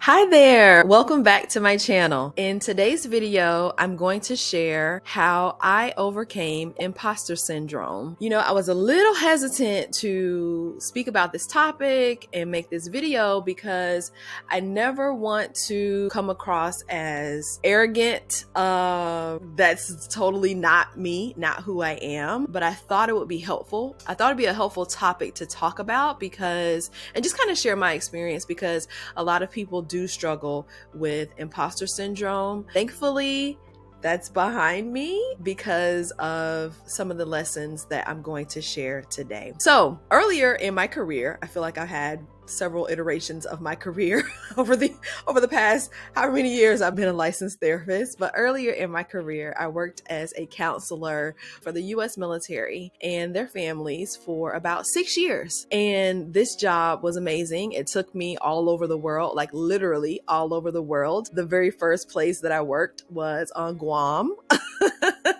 Hi there, welcome back to my channel. In today's video, I'm going to share how I overcame imposter syndrome. I was a little hesitant to speak about this topic and make this video because I never want to come across as arrogant. That's totally not me, not who I am, but I thought it would be helpful. I thought it'd be a helpful topic to talk about and just kind of share my experience because a lot of people do struggle with imposter syndrome. Thankfully, that's behind me because of some of the lessons that I'm going to share today. So earlier in my career, I feel like I've had several iterations of my career over the past however many years I've been a licensed therapist. But earlier in my career, I worked as a counselor for the US military and their families for about 6 years. And this job was amazing. It took me all over the world, like literally all over the world. The very first place that I worked was on Guam.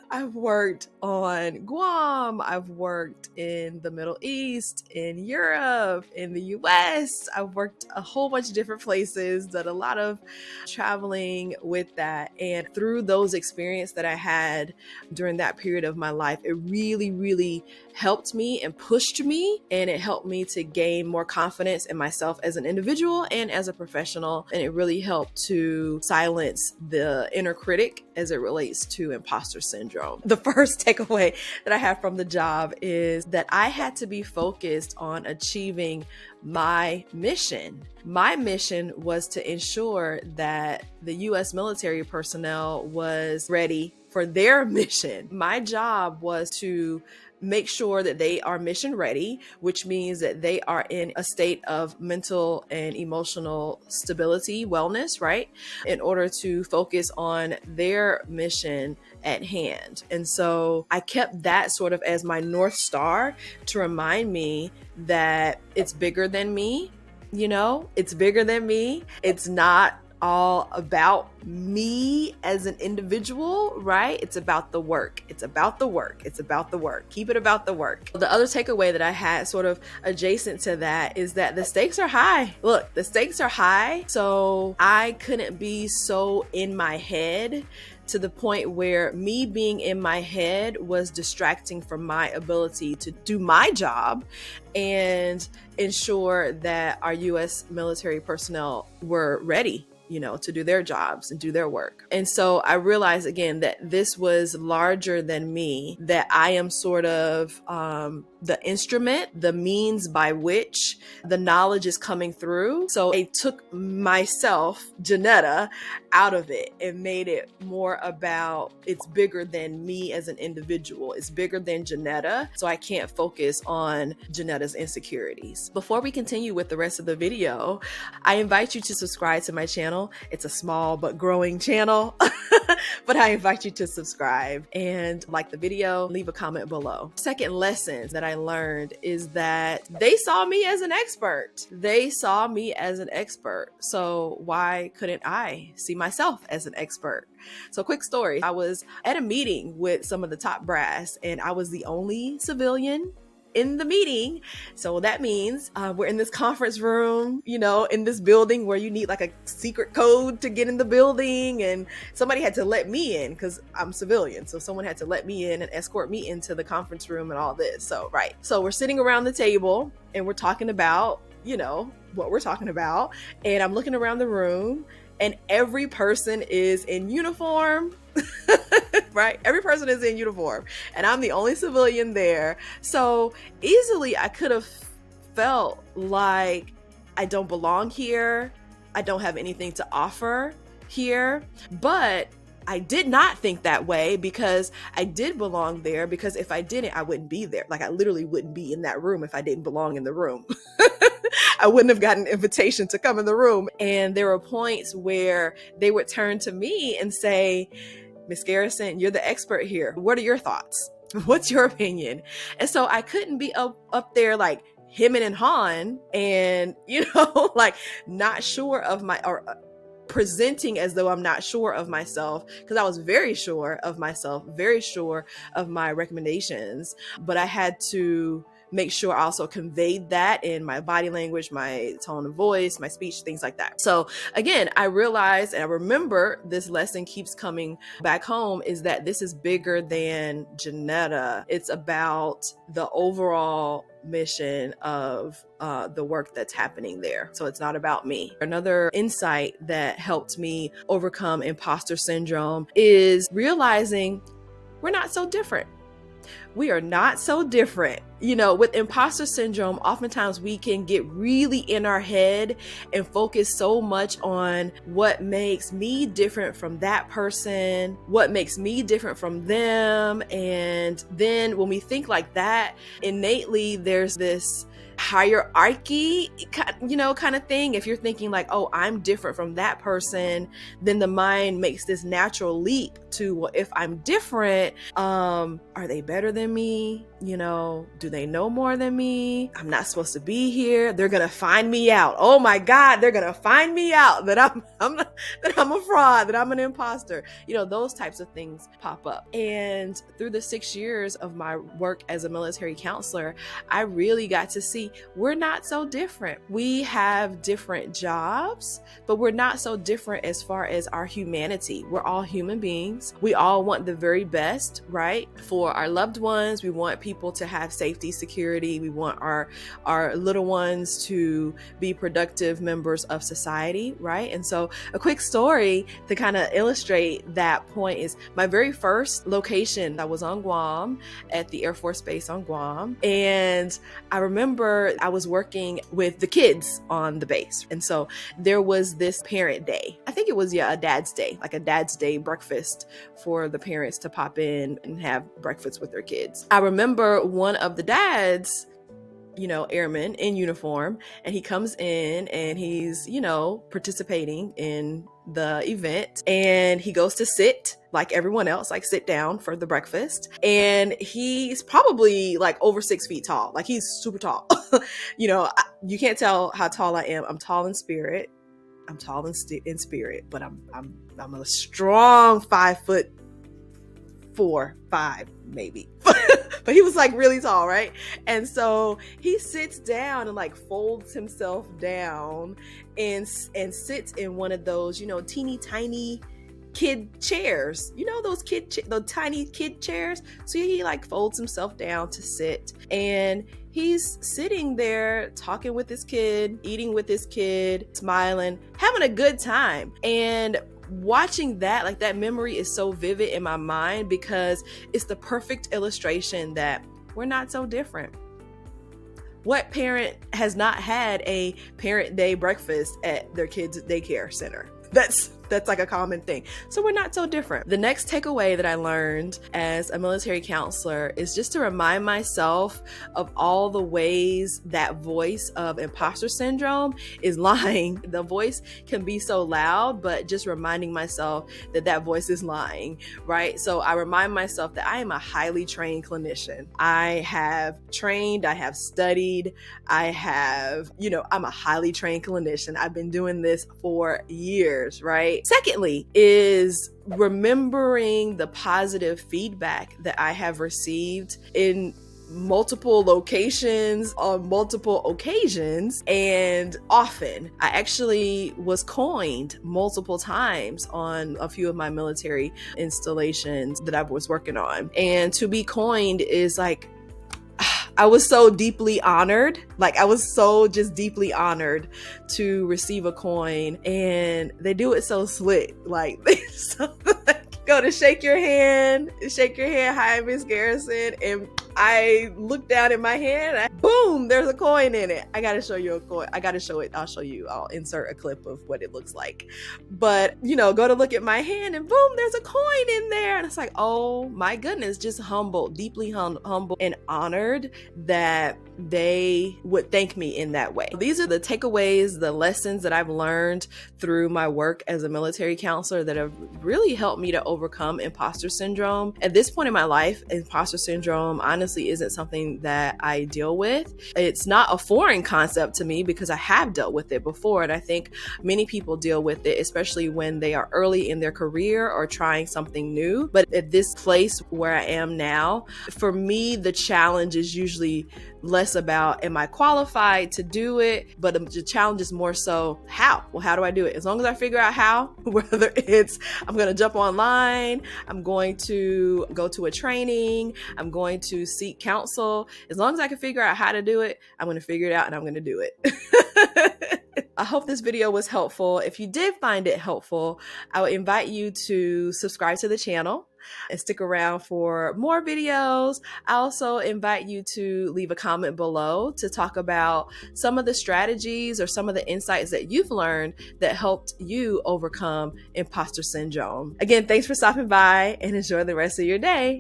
I've worked on Guam. I've worked in the Middle East, in Europe, in the US. I've worked a whole bunch of different places, done a lot of traveling with that. And through those experiences that I had during that period of my life, it really, really helped me and pushed me. And it helped me to gain more confidence in myself as an individual and as a professional. And it really helped to silence the inner critic as it relates to imposter syndrome. The first takeaway that I have from the job is that I had to be focused on achieving my mission. My mission was to ensure that the US military personnel was ready for their mission. My job was to make sure that they are mission ready, which means that they are in a state of mental and emotional stability, wellness, right? In order to focus on their mission at hand. And so I kept that sort of as my North Star to remind me that it's bigger than me, it's bigger than me. It's not all about me as an individual, right? It's about the work. It's about the work. It's about the work. Keep it about the work. The other takeaway that I had sort of adjacent to that is that the stakes are high. Look, the stakes are high. So I couldn't be so in my head to the point where me being in my head was distracting from my ability to do my job and ensure that our US military personnel were ready to do their jobs and do their work. And so I realized again that this was larger than me, that I am sort of the instrument, the means by which the knowledge is coming through. So I took myself, Jeanetta, out of it and made it more about it's bigger than me as an individual. It's bigger than Jeanetta. So I can't focus on Jeanetta's insecurities. Before we continue with the rest of the video, I invite you to subscribe to my channel. It's a small but growing channel, but I invite you to subscribe and like the video, leave a comment below. Second lesson that I learned is that they saw me as an expert. They saw me as an expert. So why couldn't I see myself as an expert? So quick story. I was at a meeting with some of the top brass and I was the only civilian in the meeting. So that means we're in this conference room, in this building where you need like a secret code to get in the building. And somebody had to let me in because I'm civilian. So someone had to let me in and escort me into the conference room and all this. So, right. So we're sitting around the table and we're talking about, what we're talking about. And I'm looking around the room and every person is in uniform. Right? Every person is in uniform and I'm the only civilian there. So easily I could have felt like I don't belong here. I don't have anything to offer here. But I did not think that way because I did belong there, because if I didn't, I wouldn't be there. Like I literally wouldn't be in that room if I didn't belong in the room. I wouldn't have gotten an invitation to come in the room. And there were points where they would turn to me and say, Miss Garrison, you're the expert here. What are your thoughts? What's your opinion? And so I couldn't be up there like hemming and hawing and, like not sure of presenting as though I'm not sure of myself, because I was very sure of myself, very sure of my recommendations, but I had to make sure I also conveyed that in my body language, my tone of voice, my speech, things like that. So again, I realized and I remember this lesson keeps coming back home, is that this is bigger than Jeanetta. It's about the overall mission of the work that's happening there. So it's not about me. Another insight that helped me overcome imposter syndrome is realizing we're not so different. We are not so different. With imposter syndrome, oftentimes we can get really in our head and focus so much on what makes me different from that person, what makes me different from them. And then when we think like that, innately there's this hierarchy, kind of thing. If you're thinking like, oh, I'm different from that person, then the mind makes this natural leap to, well, if I'm different, are they better than me? Do they know more than me? I'm not supposed to be here. They're gonna find me out. Oh my God, they're gonna find me out that I'm a fraud, that I'm an imposter. Those types of things pop up. And through the 6 years of my work as a military counselor, I really got to see we're not so different. We have different jobs, but we're not so different as far as our humanity. We're all human beings. We all want the very best, right? For our loved ones, we want people to have safety, security. We want our little ones to be productive members of society, right? And so a quick story to kind of illustrate that point is my very first location. I was on Guam at the Air Force Base on Guam. And I remember I was working with the kids on the base. And so there was this parent day. I think it was, a dad's day, like a dad's day breakfast for the parents to pop in and have breakfast with their kids. I remember one of the dads, airman in uniform, and he comes in and he's, participating in the event, and he goes to sit like everyone else, like sit down for the breakfast. And he's probably like over 6 feet tall. Like he's super tall. You can't tell how tall I am. I'm tall in spirit. I'm tall in spirit, but I'm a strong 5'4", 5 maybe. But he was like really tall, right? And so he sits down and like folds himself down and sits in one of those, teeny tiny kid chairs, those tiny kid chairs. So he like folds himself down to sit, and he's sitting there talking with his kid, eating with his kid, smiling, having a good time. And watching that, like that memory is so vivid in my mind because it's the perfect illustration that we're not so different. What parent has not had a parent day breakfast at their kids' daycare center? That's like a common thing. So we're not so different. The next takeaway that I learned as a military counselor is just to remind myself of all the ways that voice of imposter syndrome is lying. The voice can be so loud, but just reminding myself that voice is lying, right? So I remind myself that I am a highly trained clinician. I have trained, I have studied, I'm a highly trained clinician. I've been doing this for years, right? Secondly is remembering the positive feedback that I have received in multiple locations on multiple occasions and often. I actually was coined multiple times on a few of my military installations that I was working on. And to be coined is like, I was so deeply honored. Like I was so just deeply honored to receive a coin, and they do it so slick. Like they go to shake your hand, hi, Miss Garrison. And I look down at my hand, boom, there's a coin in it. I gotta show you a coin. I gotta show it. I'll show you. I'll insert a clip of what it looks like. But, go to look at my hand and boom, there's a coin in there. And it's like, oh my goodness, just humbled, deeply humbled and honored that they would thank me in that way. These are the takeaways, the lessons that I've learned through my work as a military counselor that have really helped me to overcome imposter syndrome. At this point in my life, imposter syndrome honestly isn't something that I deal with. It's not a foreign concept to me because I have dealt with it before, and I think many people deal with it, especially when they are early in their career or trying something new. But at this place where I am now, for me, the challenge is usually less about am I qualified to do it, but the challenge is more so how. Well, how do I do it? As long as I figure out how, whether it's I'm going to jump online, I'm going to go to a training, I'm going to seek counsel. As long as I can figure out how to do it, I'm going to figure it out and I'm going to do it. I hope this video was helpful. If you did find it helpful, I would invite you to subscribe to the channel and stick around for more videos. I also invite you to leave a comment below to talk about some of the strategies or some of the insights that you've learned that helped you overcome imposter syndrome. Again, thanks for stopping by and enjoy the rest of your day.